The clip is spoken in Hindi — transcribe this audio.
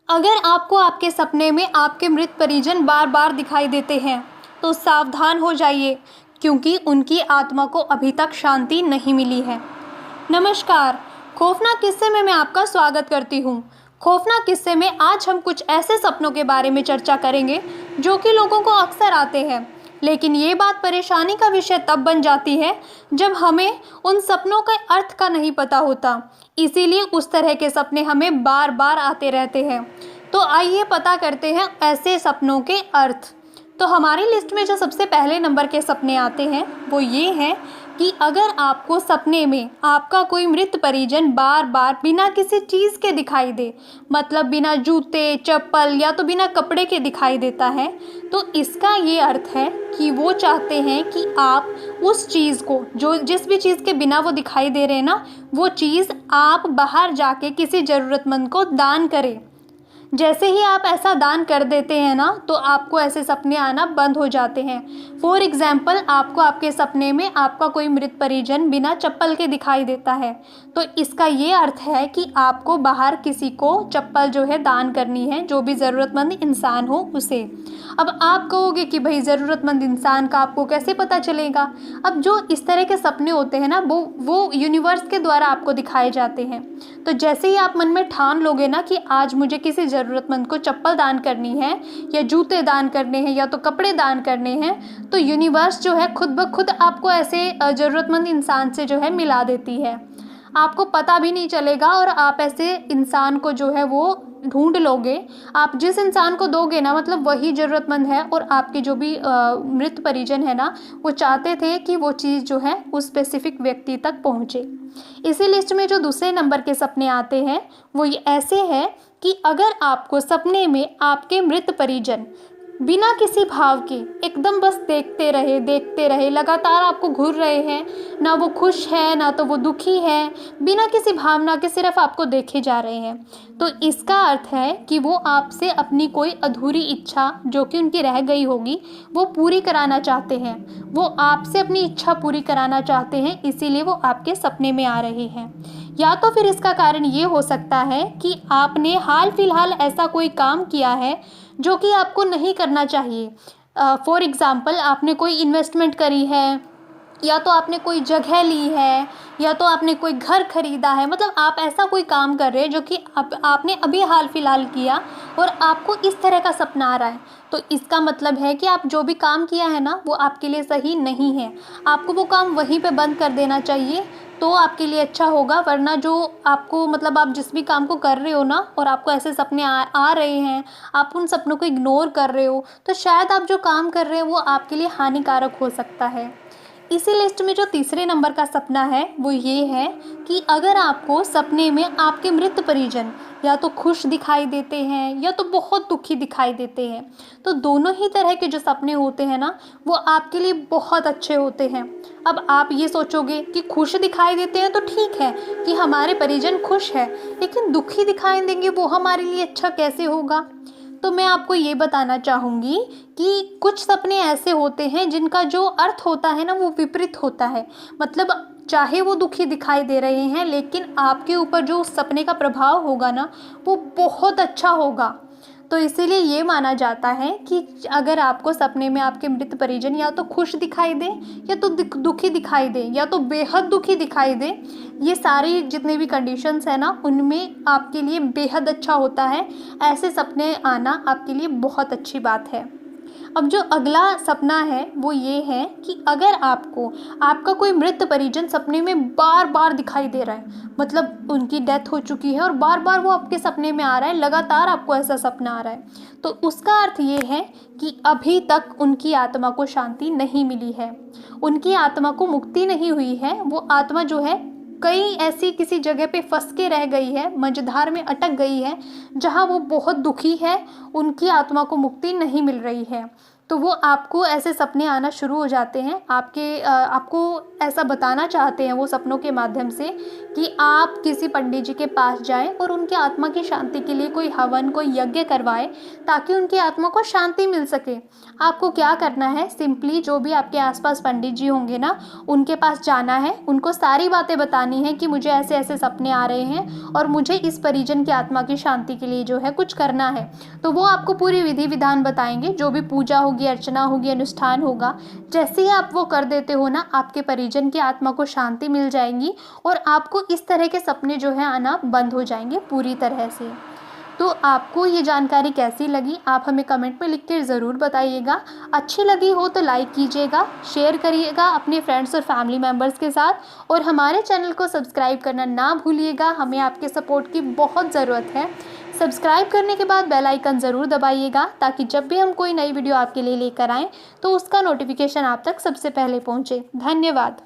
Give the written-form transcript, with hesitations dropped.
अगर आपको आपके सपने में आपके मृत परिजन बार बार दिखाई देते हैं तो सावधान हो जाइए, क्योंकि उनकी आत्मा को अभी तक शांति नहीं मिली है। नमस्कार, खौफनाक किस्से में मैं आपका स्वागत करती हूँ। खौफनाक किस्से में आज हम कुछ ऐसे सपनों के बारे में चर्चा करेंगे जो कि लोगों को अक्सर आते हैं, लेकिन ये बात परेशानी का विषय तब बन जाती है जब हमें उन सपनों के अर्थ का नहीं पता होता। इसीलिए उस तरह के सपने हमें बार बार आते रहते हैं। तो आइए पता करते हैं ऐसे सपनों के अर्थ। तो हमारी लिस्ट में जो सबसे पहले नंबर के सपने आते हैं वो ये हैं कि अगर आपको सपने में आपका कोई मृत परिजन बार बार बिना किसी चीज़ के दिखाई दे, मतलब बिना जूते चप्पल या तो बिना कपड़े के दिखाई देता है, तो इसका ये अर्थ है कि वो चाहते हैं कि आप उस चीज़ को, जो जिस भी चीज़ के बिना वो दिखाई दे रहे हैं ना, वो चीज़ आप बाहर जाके किसी ज़रूरतमंद को दान करें। जैसे ही आप ऐसा दान कर देते हैं ना, तो आपको ऐसे सपने आना बंद हो जाते हैं। फॉर एग्ज़ाम्पल, आपको आपके सपने में आपका कोई मृत परिजन बिना चप्पल के दिखाई देता है, तो इसका ये अर्थ है कि आपको बाहर किसी को चप्पल जो है दान करनी है, जो भी ज़रूरतमंद इंसान हो उसे। अब आप कहोगे कि भाई ज़रूरतमंद इंसान का आपको कैसे पता चलेगा? अब जो इस तरह के सपने होते हैं ना, वो यूनिवर्स के द्वारा आपको दिखाए जाते हैं। तो जैसे ही आप मन में ठान लोगे ना कि आज मुझे किसी ज़रूरतमंद को चप्पल दान करनी है या जूते दान करने हैं या तो कपड़े दान करने हैं, तो यूनिवर्स जो है खुद ब खुद आपको ऐसे ज़रूरतमंद इंसान से जो है मिला देती है। आपको पता भी नहीं चलेगा और आप ऐसे इंसान को जो है वो ढूंढ लोगे। आप जिस इंसान को दोगे ना, मतलब वही ज़रूरतमंद है और आपके जो भी मृत परिजन है ना, वो चाहते थे कि वो चीज़ जो है उस स्पेसिफिक व्यक्ति तक पहुँचे। इसी लिस्ट में जो दूसरे नंबर के सपने आते हैं वो ये ऐसे हैं कि अगर आपको सपने में आपके मृत परिजन बिना किसी भाव के एकदम बस देखते रहे लगातार आपको घूर रहे हैं, ना वो खुश है ना तो वो दुखी है, बिना किसी भावना के सिर्फ आपको देखे जा रहे हैं, तो इसका अर्थ है कि वो आपसे अपनी कोई अधूरी इच्छा जो कि उनकी रह गई होगी वो पूरी कराना चाहते हैं। वो आपसे अपनी इच्छा पूरी कराना चाहते हैं, इसीलिए वो आपके सपने में आ रहे हैं। या तो फिर इसका कारण ये हो सकता है कि आपने हाल फिलहाल ऐसा कोई काम किया है जो कि आपको नहीं करना चाहिए। फॉर एग्ज़ाम्पल, आपने कोई इन्वेस्टमेंट करी है, या तो आपने कोई जगह ली है, या तो आपने कोई घर खरीदा है, मतलब आप ऐसा कोई काम कर रहे हैं जो कि आपने अभी हाल फिलहाल किया और आपको इस तरह का सपना आ रहा है, तो इसका मतलब है कि आप जो भी काम किया है ना वो आपके लिए सही नहीं है। आपको वो काम वहीं पे बंद कर देना चाहिए, तो आपके लिए अच्छा होगा। वरना जो आपको, मतलब आप जिस भी काम को कर रहे हो ना और आपको ऐसे सपने आ रहे हैं, आप उन सपनों को इग्नोर कर रहे हो, तो शायद आप जो काम कर रहे हो वो आपके लिए हानिकारक हो सकता है। इसी लिस्ट में जो तीसरे नंबर का सपना है वो ये है कि अगर आपको सपने में आपके मृत परिजन या तो खुश दिखाई देते हैं या तो बहुत दुखी दिखाई देते हैं, तो दोनों ही तरह के जो सपने होते हैं ना वो आपके लिए बहुत अच्छे होते हैं। अब आप ये सोचोगे कि खुश दिखाई देते हैं तो ठीक है कि हमारे परिजन खुश है, लेकिन दुखी दिखाई देंगे वो हमारे लिए अच्छा कैसे होगा? तो मैं आपको ये बताना चाहूँगी कि कुछ सपने ऐसे होते हैं जिनका जो अर्थ होता है ना वो विपरीत होता है। मतलब चाहे वो दुखी दिखाई दे रहे हैं, लेकिन आपके ऊपर जो उस सपने का प्रभाव होगा ना वो बहुत अच्छा होगा। तो इसीलिए ये माना जाता है कि अगर आपको सपने में आपके मृत परिजन या तो खुश दिखाई दे या तो दुखी दिखाई दे या तो बेहद दुखी दिखाई दे, ये सारी जितने भी कंडीशंस है ना उनमें आपके लिए बेहद अच्छा होता है। ऐसे सपने आना आपके लिए बहुत अच्छी बात है। अब जो अगला सपना है वो ये है कि अगर आपको आपका कोई मृत परिजन सपने में बार बार दिखाई दे रहा है, मतलब उनकी डेथ हो चुकी है और बार बार वो आपके सपने में आ रहा है, लगातार आपको ऐसा सपना आ रहा है, तो उसका अर्थ ये है कि अभी तक उनकी आत्मा को शांति नहीं मिली है, उनकी आत्मा को मुक्ति नहीं हुई है। वो आत्मा जो है कई ऐसी किसी जगह पे फंस के रह गई है, मझधार में अटक गई है, जहाँ वो बहुत दुखी है, उनकी आत्मा को मुक्ति नहीं मिल रही है। तो वो आपको ऐसे सपने आना शुरू हो जाते हैं, आपको ऐसा बताना चाहते हैं वो सपनों के माध्यम से कि आप किसी पंडित जी के पास जाएं और उनकी आत्मा की शांति के लिए कोई हवन, कोई यज्ञ करवाएं, ताकि उनकी आत्मा को शांति मिल सके। आपको क्या करना है, सिंपली जो भी आपके आसपास पंडित जी होंगे ना, उनके पास जाना है, उनको सारी बातें बतानी है कि मुझे ऐसे ऐसे सपने आ रहे हैं और मुझे इस परिजन की आत्मा की शांति के लिए जो है कुछ करना है। तो वो आपको पूरी विधि विधान बताएंगे, जो भी पूजा होगी, अर्चना होगी, अनुष्ठान होगा। जैसे ही आप वो कर देते हो ना, आपके परिजन की आत्मा को शांति मिल जाएगी और आपको इस तरह के सपने जो है आना बंद हो जाएंगे पूरी तरह से। तो आपको ये जानकारी कैसी लगी, आप हमें कमेंट में लिख कर ज़रूर बताइएगा। अच्छी लगी हो तो लाइक कीजिएगा, शेयर करिएगा अपने फ्रेंड्स और फैमिली मेम्बर्स के साथ, और हमारे चैनल को सब्सक्राइब करना ना भूलिएगा। हमें आपके सपोर्ट की बहुत ज़रूरत है। सब्सक्राइब करने के बाद बेल आइकन ज़रूर दबाइएगा, ताकि जब भी हम कोई नई वीडियो आपके लिए लेकर आएँ तो उसका नोटिफिकेशन आप तक सबसे पहले पहुँचे। धन्यवाद।